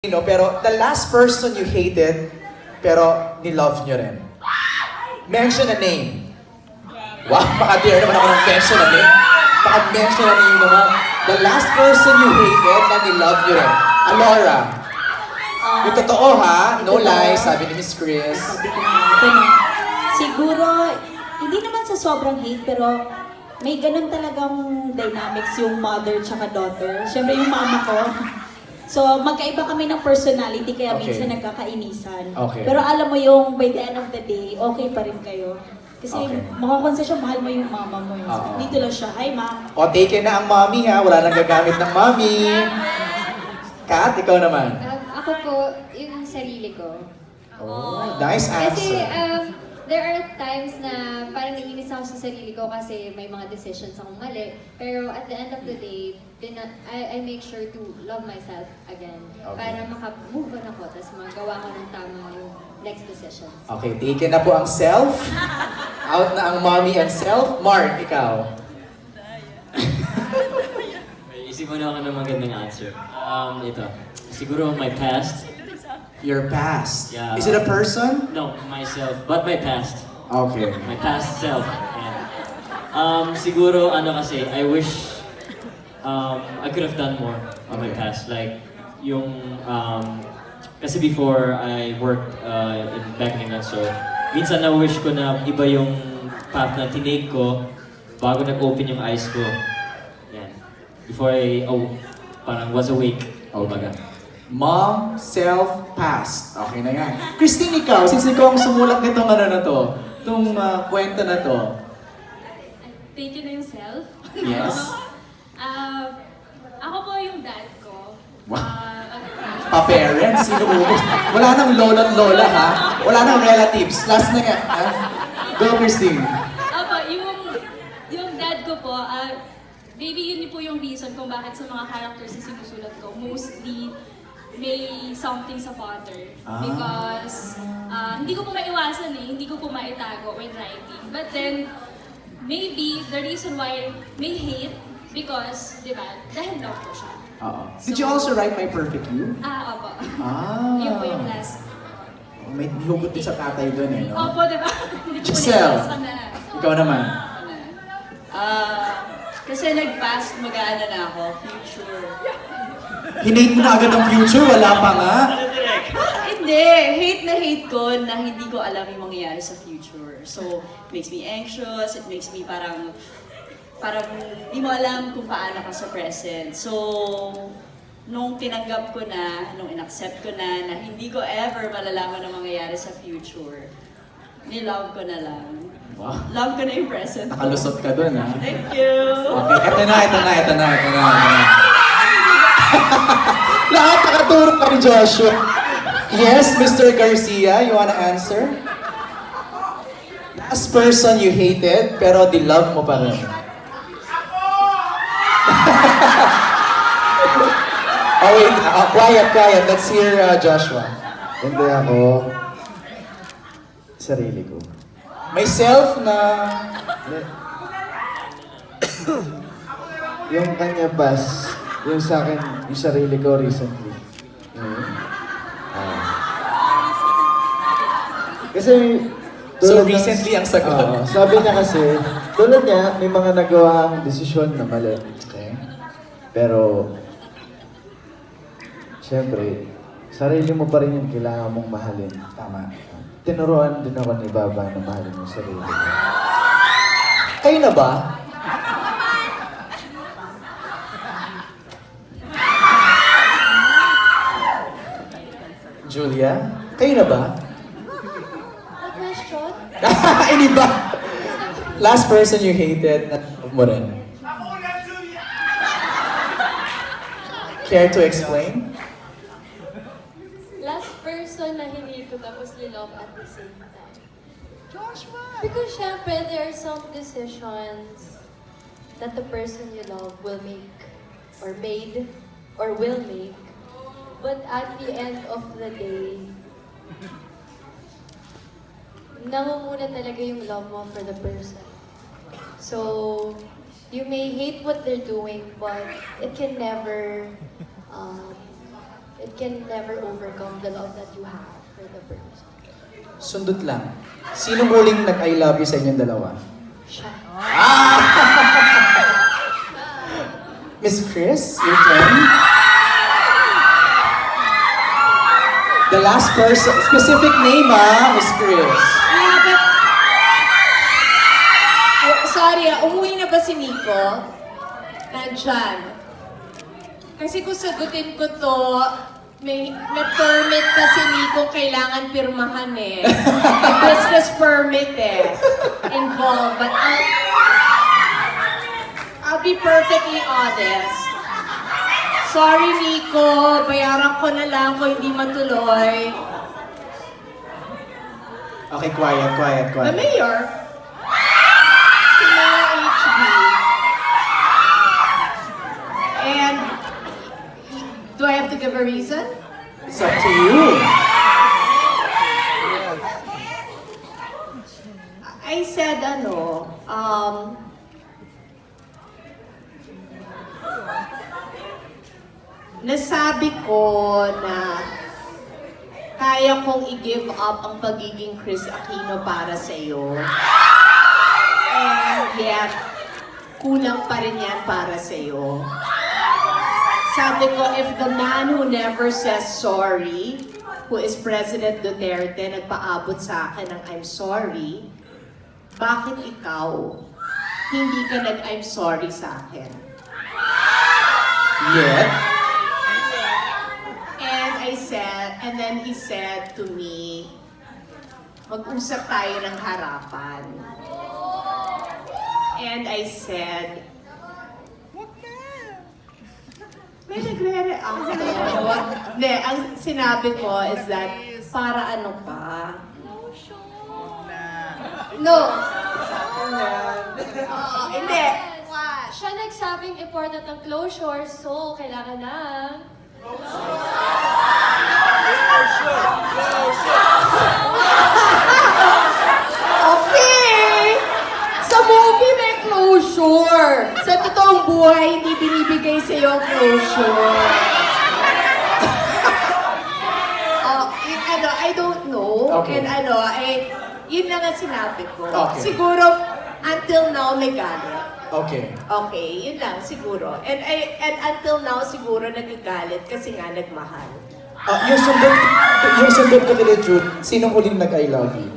Pero the last person you hated, pero ni-love nyo rin. Mention a name. Wow, maka-dare naman ako ng mention a name. Maka-mention a name naman. The last person you hated na ni-love nyo rin. Alora. Yung totoo ha, no lies, sabi ni Miss Chris. Ito na. Siguro, hindi naman sa sobrang hate, pero may ganun talagang dynamics yung mother tsaka daughter. Siyempre yung mama ko. So, magkaiba kami ng personality, kaya Okay. minsan nagkakainisan. Okay. Pero alam mo yung, by the end of the day, okay pa rin kayo. Kasi Okay. makakonsensya, mahal mo yung mama mo. So, Oo. dito lang siya, hi ma. O, taken na ang mommy ha, wala nang gagamit ng mommy. Kat, ikaw naman. Ako po, yung sarili ko. Oh, nice Kasi answer. there are times na parang naiinis ako sa sarili ko kasi may mga decisions akong mali. Pero at the end of the day, I make sure to love myself again. Okay. Para maka-move on ako, tapos magawa ko ng tama yung next decisions. Okay, taken na po ang self. Out na ang mommy and self. Mark, ikaw. Isip mo na ako ng magandang answer. Ito. Siguro my past. Your past. Yeah. Is it a person? No, myself. But my past. Okay. My past self. And, siguro, kasi, I wish I could have done more on my Okay. past. Like, yung, kasi before I worked back in England, so minsan na-wish ko na iba yung path na tinake ko bago nag-open yung eyes ko. Yan. Before parang was awake. Okay. Mom, self, past. Okay na yan. Christine, ikaw, since ikaw ang sumulat nitong na to, itong kwento na to. Thank you na yung self. Yes. Ako po yung dad ko. Wow. Ano pa? Pa-parents, sinuubos. Wala nang lola at lola ha. Wala nang relatives. Last na yan. Ha? Go, Christine. Apa, yung dad ko po, maybe yun po yung reason kung bakit sa mga characters na sinusulat ko, mostly may something sa father. Because hindi ko po maiwasan hindi ko po maitago when writing. But then, maybe the reason why may hate, because, di ba, dahil love ko siya. Did you also write My Perfect You? Opo. Yun po yung last. May hugot din sa tatay doon no? Opo, di ba? Hindi ko Giselle. naiwasan na. Ikaw naman. Kasi nag-past, mag-aano na ako, future. Hinate mo na agad ang future, wala pa nga. Hindi, hate ko na hindi ko alam yung mangyayari sa future. So, it makes me anxious, it makes me parang di mo alam kung paano ka sa present. So, nung tinanggap ko na, nung inaccept ko na hindi ko ever malalaman ang mangyayari sa future, nilove ko na lang. Wow. Love ko na yung present. Nakalusot ka doon ha. Thank you! Okay, eto na. Lahat nakaturo kay Joshua. Yes, Mr. Garcia, you wanna answer? Last person you hated, pero di-love mo pa rin. Oh wait, quiet. Let's hear Joshua. Hindi ako sarili ko. May self na... Yung kanya past, yung sa akin, yung sarili ko recently. Kasi So tulad ng- recently ang sagot. sabi niya kasi, tulad niya, may mga nagawang desisyon na mali. Okay. Pero, siyempre, sarili mo pa rin yung kailangan mong mahalin. Tama. Tinuruan din ako ni Baba na mahalin yung sarili ko. Kayo na ba? Julia? Kayo na ba? What question? Ini ba? Last person you hated na love mo rin? Care to explain? Last person na hindi ko tapos love at the same time. Because syempre, there are some decisions that the person you love will make, or made, or will make. But at the end of the day, nangunguna talaga yung love mo for the person. So, you may hate what they're doing, but it can never it can never overcome the love that you have for the person. Sundot lang. Sino muling nag-I love you sa inyong dalawa? Siya. Miss Chris, your turn. The last person, specific name Miss Chris. Sorry, umuwi na ba si Nico? Nandyan. Kasi kung sagutin ko to, may permit pa si Nico, kailangan pirmahan eh. May business permit involved. But I'll be perfectly honest. Sorry Nico, bayaran ko na lang kung hindi matuloy. Okay, quiet. The mayor, si Mayor HB. And do I have to give a reason? It's up to you. I said nasabi ko na kaya kong i-give up ang pagiging Chris Aquino para sa iyo. And yet, kulang pa rin yan para sa iyo. Sabi ko, if the man who never says sorry, who is President Duterte, nagpaabot sa akin ng I'm sorry, bakit ikaw hindi ka nag-I'm sorry sa akin? Yet, And then he said to me, mag-usap tayo ng harapan. And I said, may nagre-react. Hindi, ang sinabi ko is that, para ano pa? No. Hindi. Siya nagsabing important ang closure, so kailangan na. Okay! Sa movie may closure. Sa totoong buhay, hindi binibigay sa iyo ang closure. I don't know. Okay. And yun lang ang sinabi ko. Okay. Siguro, until now, may galit. okay. Okay, yun lang, siguro. And until now, siguro nagagalit kasi nga nagmahal. Yung sundot ko kay Jude, sinong huling nag-I love you?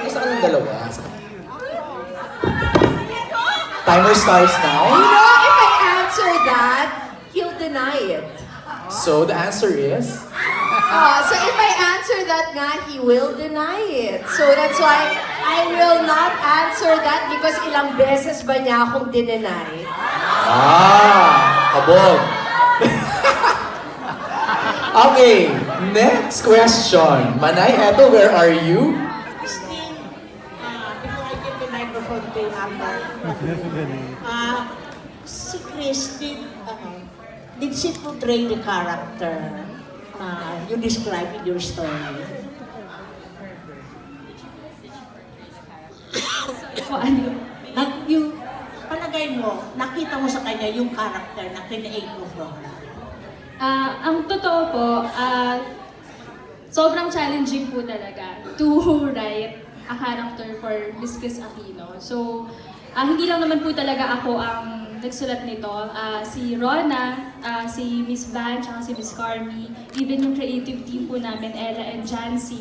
Gusto ko ng dalawa. Timer starts now. You know, if I answer that, he'll deny it. So the answer is? So if I answer that nga, he will deny it. So that's why I will not answer that because ilang beses ba niya akong dinenay? Kabog. Okay, next question. Manay, eto, where are you? Christine, before I give the microphone to Amber, si Christine, did she portray the character you described in your story? Yung palagay mo, nakita mo sa kanya yung character na create mo from her? Ang totoo po, sobrang challenging po talaga to write a character for Miss Chris Aquino. So, hindi lang naman po talaga ako ang nagsulat nito. Si Rona, si Miss Van, tsaka si Miss Carmi, even yung creative team po namin, Ella and Jancy,